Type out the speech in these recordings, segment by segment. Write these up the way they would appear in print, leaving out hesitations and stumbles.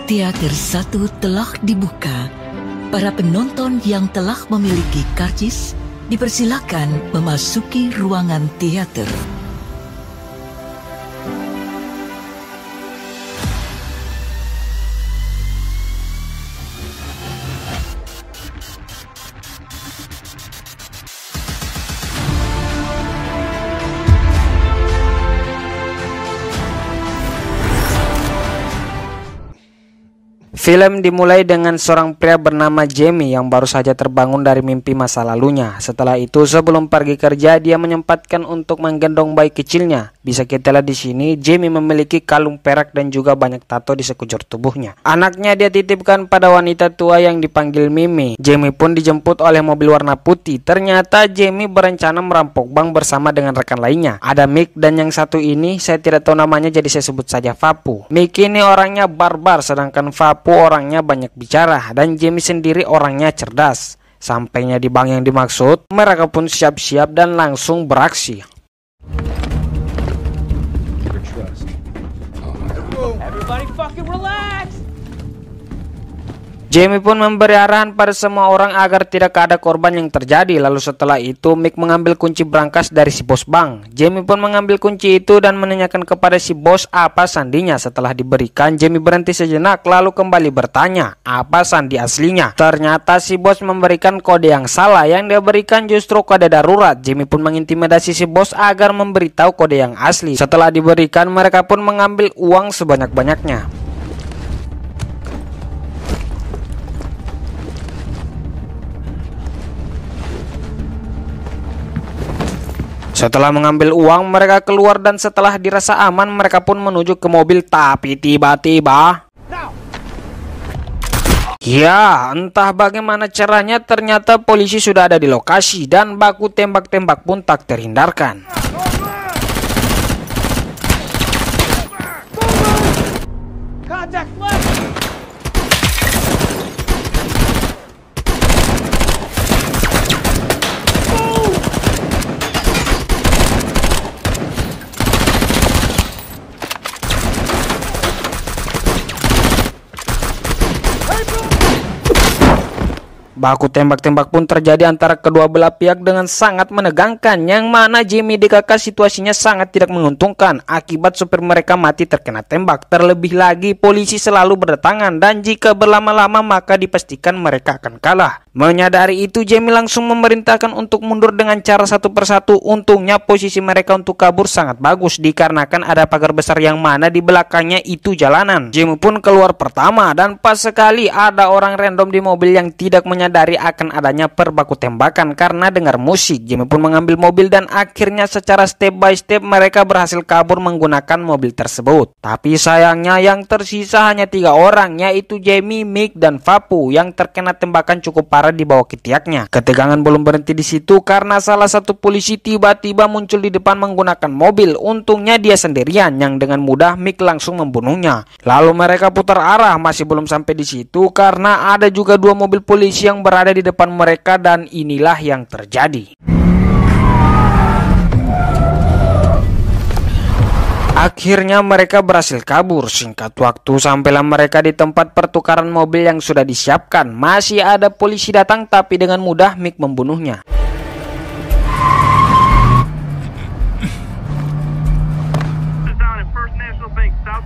Teater 1 telah dibuka. Para penonton yang telah memiliki karcis dipersilakan memasuki ruangan teater. Film dimulai dengan seorang pria bernama Jamie yang baru saja terbangun dari mimpi masa lalunya. Setelah itu, sebelum pergi kerja, dia menyempatkan untuk menggendong bayi kecilnya. Bisa kita lihat di sini, Jamie memiliki kalung perak dan juga banyak tato di sekujur tubuhnya. Anaknya dia titipkan pada wanita tua yang dipanggil Mimi. Jamie pun dijemput oleh mobil warna putih. Ternyata Jamie berencana merampok bank bersama dengan rekan lainnya. Ada Mick dan yang satu ini saya tidak tahu namanya, jadi saya sebut saja Vapu. Mick ini orangnya barbar, sedangkan Vapu orangnya banyak bicara, dan Jamie sendiri orangnya cerdas. Sampainya di bank yang dimaksud, mereka pun siap-siap dan langsung beraksi. Everybody fucking relax. Jamie pun memberi arahan pada semua orang agar tidak ada korban yang terjadi. Lalu setelah itu Mick mengambil kunci brankas dari si bos bank. Jamie pun mengambil kunci itu dan menanyakan kepada si bos apa sandinya. Setelah diberikan, Jamie berhenti sejenak lalu kembali bertanya apa sandi aslinya. Ternyata si bos memberikan kode yang salah, yang dia berikan justru kode darurat. Jamie pun mengintimidasi si bos agar memberitahu kode yang asli. Setelah diberikan, mereka pun mengambil uang sebanyak-banyaknya. Setelah mengambil uang, mereka keluar dan setelah dirasa aman, mereka pun menuju ke mobil. Tapi tiba-tiba, ya, entah bagaimana caranya, ternyata polisi sudah ada di lokasi dan baku tembak-tembak pun tak terhindarkan. Contact left. Baku tembak-tembak pun terjadi antara kedua belah pihak dengan sangat menegangkan, yang mana Jamie DKK situasinya sangat tidak menguntungkan akibat supir mereka mati terkena tembak. Terlebih lagi polisi selalu berdatangan dan jika berlama-lama maka dipastikan mereka akan kalah. Menyadari itu, Jamie langsung memerintahkan untuk mundur dengan cara satu persatu. Untungnya posisi mereka untuk kabur sangat bagus dikarenakan ada pagar besar yang mana di belakangnya itu jalanan. Jamie pun keluar pertama dan pas sekali ada orang random di mobil yang tidak menyadari akan adanya perbaku tembakan karena dengar musik. Jamie pun mengambil mobil dan akhirnya secara step by step mereka berhasil kabur menggunakan mobil tersebut. Tapi sayangnya yang tersisa hanya 3 orang, yaitu Jamie, Mick, dan Vapu yang terkena tembakan cukup parah di bawah ketiaknya. Ketegangan belum berhenti di situ karena salah satu polisi tiba-tiba muncul di depan menggunakan mobil. Untungnya dia sendirian yang dengan mudah Mick langsung membunuhnya. Lalu mereka putar arah. Masih belum sampai di situ karena ada juga 2 mobil polisi yang berada di depan mereka dan inilah yang terjadi. Akhirnya mereka berhasil kabur. Singkat waktu sampailah mereka di tempat pertukaran mobil yang sudah disiapkan. Masih ada polisi datang tapi dengan mudah Mick membunuhnya.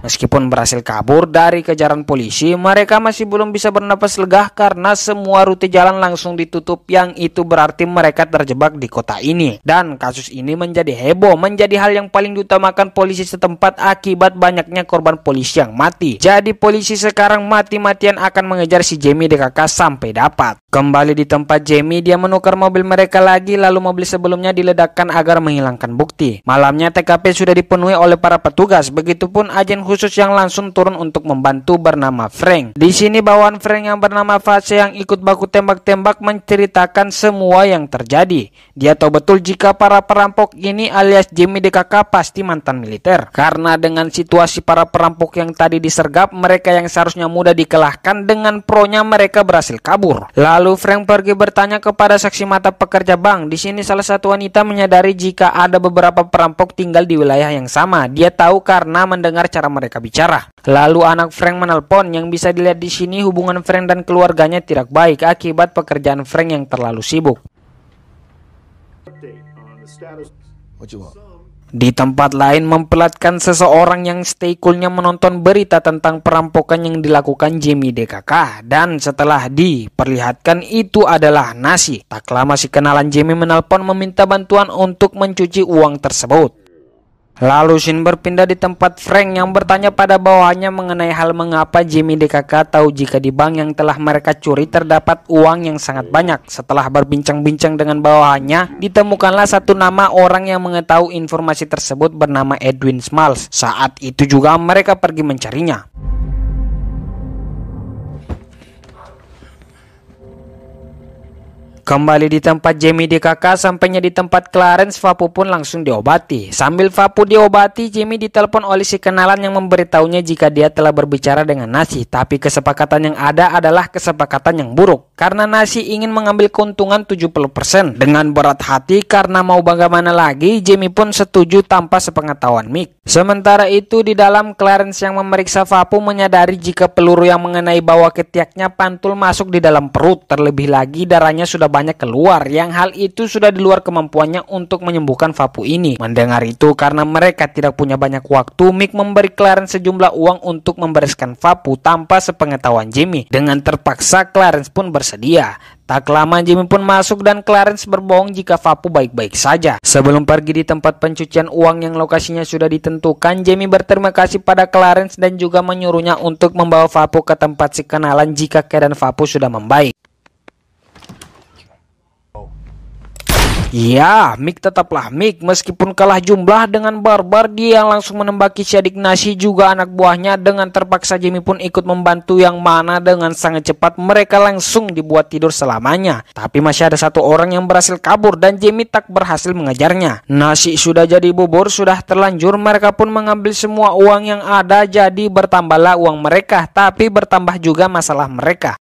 Meskipun berhasil kabur dari kejaran polisi, mereka masih belum bisa bernapas lega karena semua rute jalan langsung ditutup, yang itu berarti mereka terjebak di kota ini. Dan kasus ini menjadi heboh, menjadi hal yang paling diutamakan polisi setempat akibat banyaknya korban polisi yang mati. Jadi polisi sekarang mati-matian akan mengejar si Jamie DKK sampai dapat. Kembali di tempat Jamie, dia menukar mobil mereka lagi, lalu mobil sebelumnya diledakkan agar menghilangkan bukti. Malamnya TKP sudah dipenuhi oleh para petugas, begitupun agen khusus yang langsung turun untuk membantu bernama Frank. Di sini bawahan Frank yang bernama Fase yang ikut baku tembak-tembak menceritakan semua yang terjadi. Dia tahu betul jika para perampok ini alias Jamie DKK pasti mantan militer. Karena dengan situasi para perampok yang tadi disergap, mereka yang seharusnya mudah dikalahkan dengan pronya mereka berhasil kabur. Lalu Frank pergi bertanya kepada saksi mata pekerja bank. Di sini salah satu wanita menyadari jika ada beberapa perampok tinggal di wilayah yang sama. Dia tahu karena mendengar cara mereka mereka bicara. Lalu anak Frank menelpon. Yang bisa dilihat di sini hubungan Frank dan keluarganya tidak baik akibat pekerjaan Frank yang terlalu sibuk. Di tempat lain memperlihatkan seseorang yang stay coolnya menonton berita tentang perampokan yang dilakukan Jamie DKK. Dan setelah diperlihatkan itu adalah Nasi. Tak lama si kenalan Jamie menelpon meminta bantuan untuk mencuci uang tersebut. Lalu scene berpindah di tempat Frank yang bertanya pada bawahannya mengenai hal mengapa Jamie DKK tahu jika di bank yang telah mereka curi terdapat uang yang sangat banyak. Setelah berbincang-bincang dengan bawahannya, ditemukanlah satu nama orang yang mengetahui informasi tersebut bernama Edwin Smalls. Saat itu juga mereka pergi mencarinya. Kembali di tempat Jamie DKK, sampainya di tempat Clarence, Vapu pun langsung diobati. Sambil Vapu diobati, Jamie ditelepon oleh si kenalan yang memberitahunya jika dia telah berbicara dengan Nasi. Tapi kesepakatan yang ada adalah kesepakatan yang buruk, karena Nasi ingin mengambil keuntungan 70%. Dengan berat hati karena mau bagaimana lagi, Jamie pun setuju tanpa sepengetahuan Mick. Sementara itu di dalam, Clarence yang memeriksa Vapu menyadari jika peluru yang mengenai bawah ketiaknya pantul masuk di dalam perut. Terlebih lagi darahnya sudah banyak keluar, yang hal itu sudah di luar kemampuannya untuk menyembuhkan Vapu ini. Mendengar itu, karena mereka tidak punya banyak waktu, Mick memberi Clarence sejumlah uang untuk membereskan Vapu tanpa sepengetahuan Jamie. Dengan terpaksa Clarence pun bersedia. Tak lama Jamie pun masuk dan Clarence berbohong jika Vapu baik-baik saja. Sebelum pergi di tempat pencucian uang yang lokasinya sudah ditentukan, Jamie berterima kasih pada Clarence dan juga menyuruhnya untuk membawa Vapu ke tempat si kenalan jika keadaan Vapu sudah membaik. Ya, Mick tetaplah Mick. Meskipun kalah jumlah dengan barbar, dia langsung menembaki si adik Nasi juga anak buahnya. Dengan terpaksa Jamie pun ikut membantu, yang mana dengan sangat cepat mereka langsung dibuat tidur selamanya. Tapi masih ada satu orang yang berhasil kabur dan Jamie tak berhasil mengejarnya. Nasi sudah jadi bubur, sudah terlanjur. Mereka pun mengambil semua uang yang ada, jadi bertambahlah uang mereka. Tapi bertambah juga masalah mereka.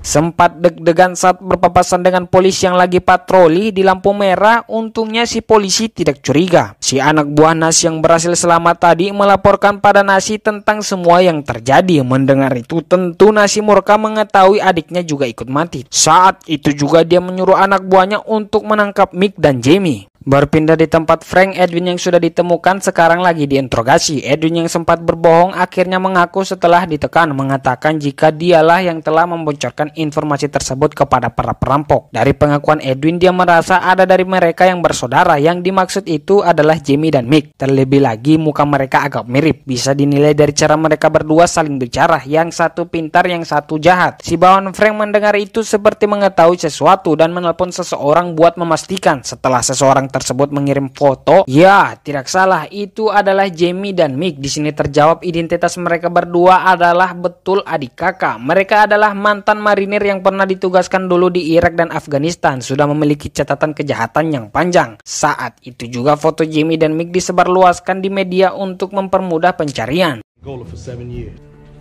Sempat deg-degan saat berpapasan dengan polisi yang lagi patroli di lampu merah. Untungnya si polisi tidak curiga. Si anak buah Nasi yang berhasil selamat tadi melaporkan pada Nasi tentang semua yang terjadi. Mendengar itu tentu Nasi murka mengetahui adiknya juga ikut mati. Saat itu juga dia menyuruh anak buahnya untuk menangkap Mick dan Jamie. Berpindah di tempat Frank, Edwin yang sudah ditemukan sekarang lagi diinterogasi. Edwin yang sempat berbohong akhirnya mengaku setelah ditekan, mengatakan jika dialah yang telah membocorkan informasi tersebut kepada para perampok. Dari pengakuan Edwin, dia merasa ada dari mereka yang bersaudara. Yang dimaksud itu adalah Jamie dan Mick. Terlebih lagi muka mereka agak mirip. Bisa dinilai dari cara mereka berdua saling bicara. Yang satu pintar, yang satu jahat. Si bawahan Frank mendengar itu seperti mengetahui sesuatu dan menelpon seseorang buat memastikan. Setelah seseorang tersebut mengirim foto, ya tidak salah, itu adalah Jamie dan Mick. Di sini terjawab identitas mereka berdua adalah betul adik kakak. Mereka adalah mantan marinir yang pernah ditugaskan dulu di Irak dan Afghanistan, sudah memiliki catatan kejahatan yang panjang. Saat itu juga foto Jamie dan Mick disebarluaskan di media untuk mempermudah pencarian.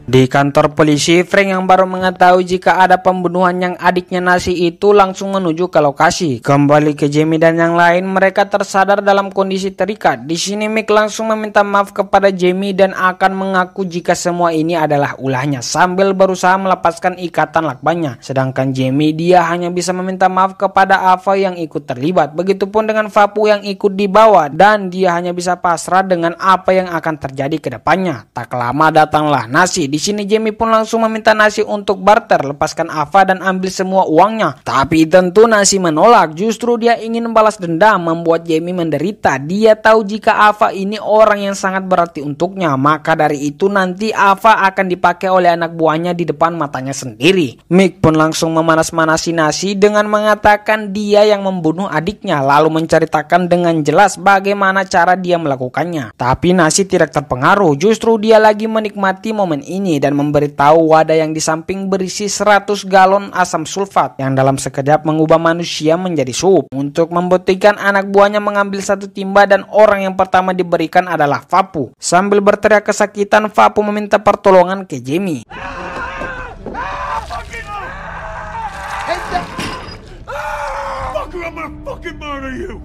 Di kantor polisi, Frank yang baru mengetahui jika ada pembunuhan yang adiknya Nasi itu langsung menuju ke lokasi. Kembali ke Jamie dan yang lain, mereka tersadar dalam kondisi terikat. Di sini Mick langsung meminta maaf kepada Jamie dan akan mengaku jika semua ini adalah ulahnya sambil berusaha melepaskan ikatan lakbannya. Sedangkan Jamie, dia hanya bisa meminta maaf kepada Ava yang ikut terlibat. Begitupun dengan Vapu yang ikut dibawa dan dia hanya bisa pasrah dengan apa yang akan terjadi ke depannya. Tak lama datanglah Nasi. Di sini Jamie pun langsung meminta Nasi untuk barter, lepaskan Ava dan ambil semua uangnya. Tapi tentu Nasi menolak. Justru dia ingin membalas dendam, membuat Jamie menderita. Dia tahu jika Ava ini orang yang sangat berarti untuknya. Maka dari itu nanti Ava akan dipakai oleh anak buahnya di depan matanya sendiri. Mick pun langsung memanas-manasi Nasi dengan mengatakan dia yang membunuh adiknya, lalu menceritakan dengan jelas bagaimana cara dia melakukannya. Tapi Nasi tidak terpengaruh. Justru dia lagi menikmati momen ini dan memberitahu wadah yang di samping berisi 100 galon asam sulfat yang dalam sekejap mengubah manusia menjadi sup. Untuk membuktikan, anak buahnya mengambil satu timba dan orang yang pertama diberikan adalah Vapu. Sambil berteriak kesakitan, Vapu meminta pertolongan ke Jamie.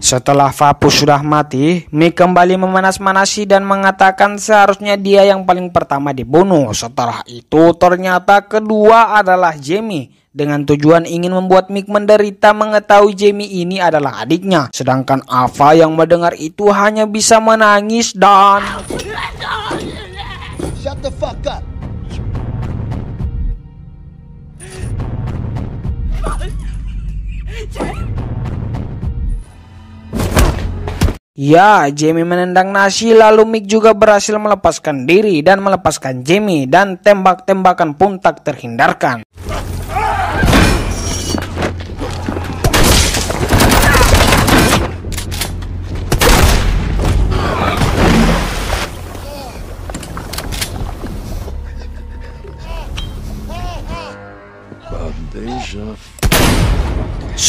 Setelah Vapus sudah mati, Mick kembali memanas-manasi dan mengatakan seharusnya dia yang paling pertama dibunuh. Setelah itu ternyata kedua adalah Jamie, dengan tujuan ingin membuat Mick menderita mengetahui Jamie ini adalah adiknya. Sedangkan Ava yang mendengar itu hanya bisa menangis dan Shut the fuck up. ya, Jamie menendang nasi, lalu Mick juga berhasil melepaskan diri dan melepaskan Jamie, dan tembak-tembakan pun tak terhindarkan.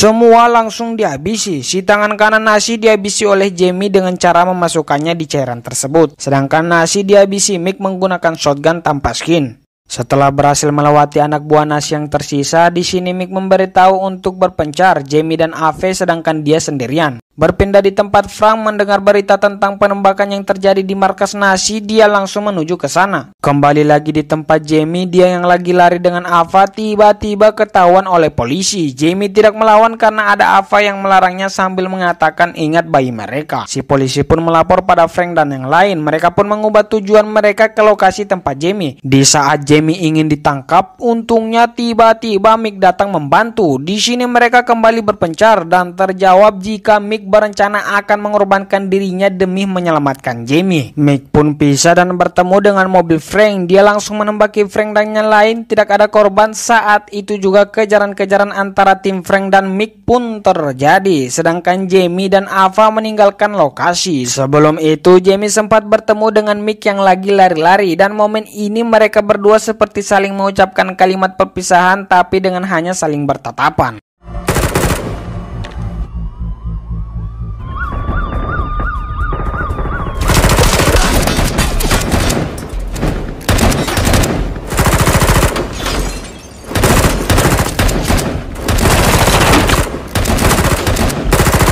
Semua langsung dihabisi. Si tangan kanan nasi dihabisi oleh Jamie dengan cara memasukkannya di cairan tersebut. Sedangkan nasi dihabisi Mick menggunakan shotgun tanpa skin. Setelah berhasil melewati anak buah nasi yang tersisa, di sini Mick memberitahu untuk berpencar Jamie dan Ave, sedangkan dia sendirian. Berpindah di tempat Frank mendengar berita tentang penembakan yang terjadi di markas nasi, dia langsung menuju ke sana. Kembali lagi di tempat Jamie, dia yang lagi lari dengan Ava tiba-tiba ketahuan oleh polisi. Jamie tidak melawan karena ada Ava yang melarangnya sambil mengatakan ingat bayi mereka. Si polisi pun melapor pada Frank dan yang lain. Mereka pun mengubah tujuan mereka ke lokasi tempat Jamie. Di saat Jamie ingin ditangkap, untungnya tiba-tiba Mick datang membantu. Di sini mereka kembali berpencar dan terjawab jika Mick berencana akan mengorbankan dirinya demi menyelamatkan Jamie. Mick pun pisah dan bertemu dengan mobil Frank. Dia langsung menembaki Frank dan yang lain. Tidak ada korban. Saat itu juga kejaran-kejaran antara tim Frank dan Mick pun terjadi. Sedangkan Jamie dan Ava meninggalkan lokasi. Sebelum itu Jamie sempat bertemu dengan Mick yang lagi lari-lari, dan momen ini mereka berdua seperti saling mengucapkan kalimat perpisahan tapi dengan hanya saling bertatapan.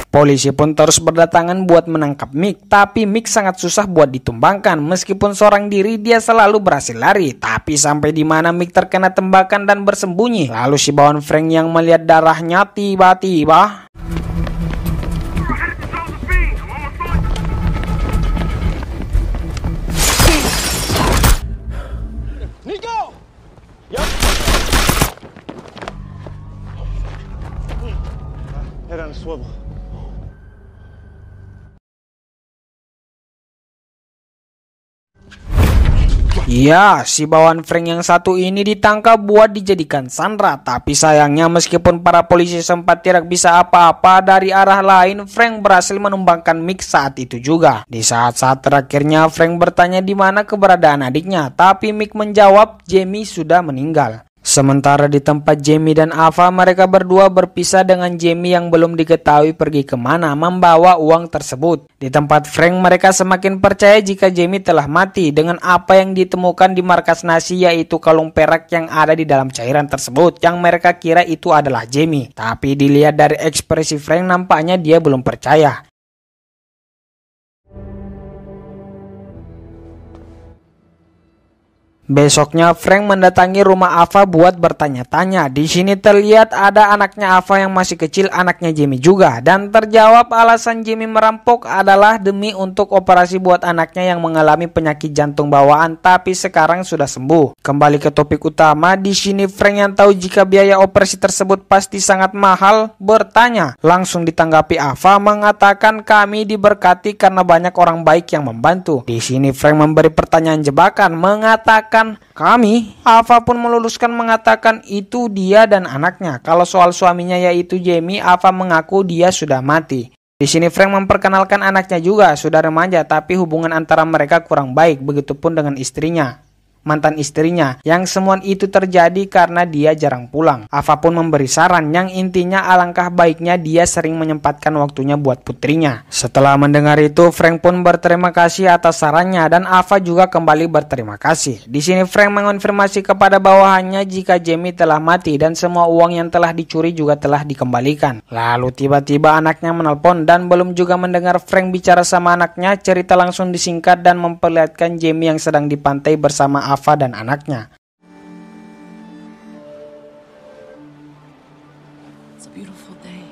Polisi pun terus berdatangan buat menangkap Mick, tapi Mick sangat susah buat ditumbangkan. Meskipun seorang diri, dia selalu berhasil lari. Tapi sampai di mana Mick terkena tembakan dan bersembunyi. Lalu si bawahan Frank yang melihat darahnya tiba-tiba Nico! Yep. Head on a swivel. ya, si bawahan Frank yang satu ini ditangkap buat dijadikan sandera. Tapi sayangnya meskipun para polisi sempat tidak bisa apa-apa dari arah lain, Frank berhasil menumbangkan Mick saat itu juga. Di saat-saat terakhirnya Frank bertanya di mana keberadaan adiknya, tapi Mick menjawab Jamie sudah meninggal. Sementara di tempat Jamie dan Ava, mereka berdua berpisah dengan Jamie yang belum diketahui pergi kemana membawa uang tersebut. Di tempat Frank, mereka semakin percaya jika Jamie telah mati dengan apa yang ditemukan di markas nasi, yaitu kalung perak yang ada di dalam cairan tersebut yang mereka kira itu adalah Jamie. Tapi dilihat dari ekspresi Frank, nampaknya dia belum percaya. Besoknya Frank mendatangi rumah Ava buat bertanya-tanya. Di sini terlihat ada anaknya Ava yang masih kecil, anaknya Jamie juga. Dan terjawab alasan Jamie merampok adalah demi untuk operasi buat anaknya yang mengalami penyakit jantung bawaan tapi sekarang sudah sembuh. Kembali ke topik utama, di sini Frank yang tahu jika biaya operasi tersebut pasti sangat mahal bertanya. Langsung ditanggapi Ava mengatakan kami diberkati karena banyak orang baik yang membantu. Di sini Frank memberi pertanyaan jebakan mengatakan kami. Ava pun meluluskan mengatakan itu dia dan anaknya. Kalau soal suaminya yaitu Jamie, Ava mengaku dia sudah mati. Di sini Frank memperkenalkan anaknya juga, sudah remaja tapi hubungan antara mereka kurang baik, begitupun dengan istrinya. mantan istrinya, yang semua itu terjadi karena dia jarang pulang. Ava pun memberi saran yang intinya alangkah baiknya dia sering menyempatkan waktunya buat putrinya. Setelah mendengar itu, Frank pun berterima kasih atas sarannya dan Ava juga kembali berterima kasih. Di sini Frank mengonfirmasi kepada bawahannya jika Jamie telah mati dan semua uang yang telah dicuri juga telah dikembalikan. Lalu tiba-tiba anaknya menelpon dan belum juga mendengar Frank bicara sama anaknya, cerita langsung disingkat dan memperlihatkan Jamie yang sedang di pantai bersama Ava dan anaknya. It's a beautiful day.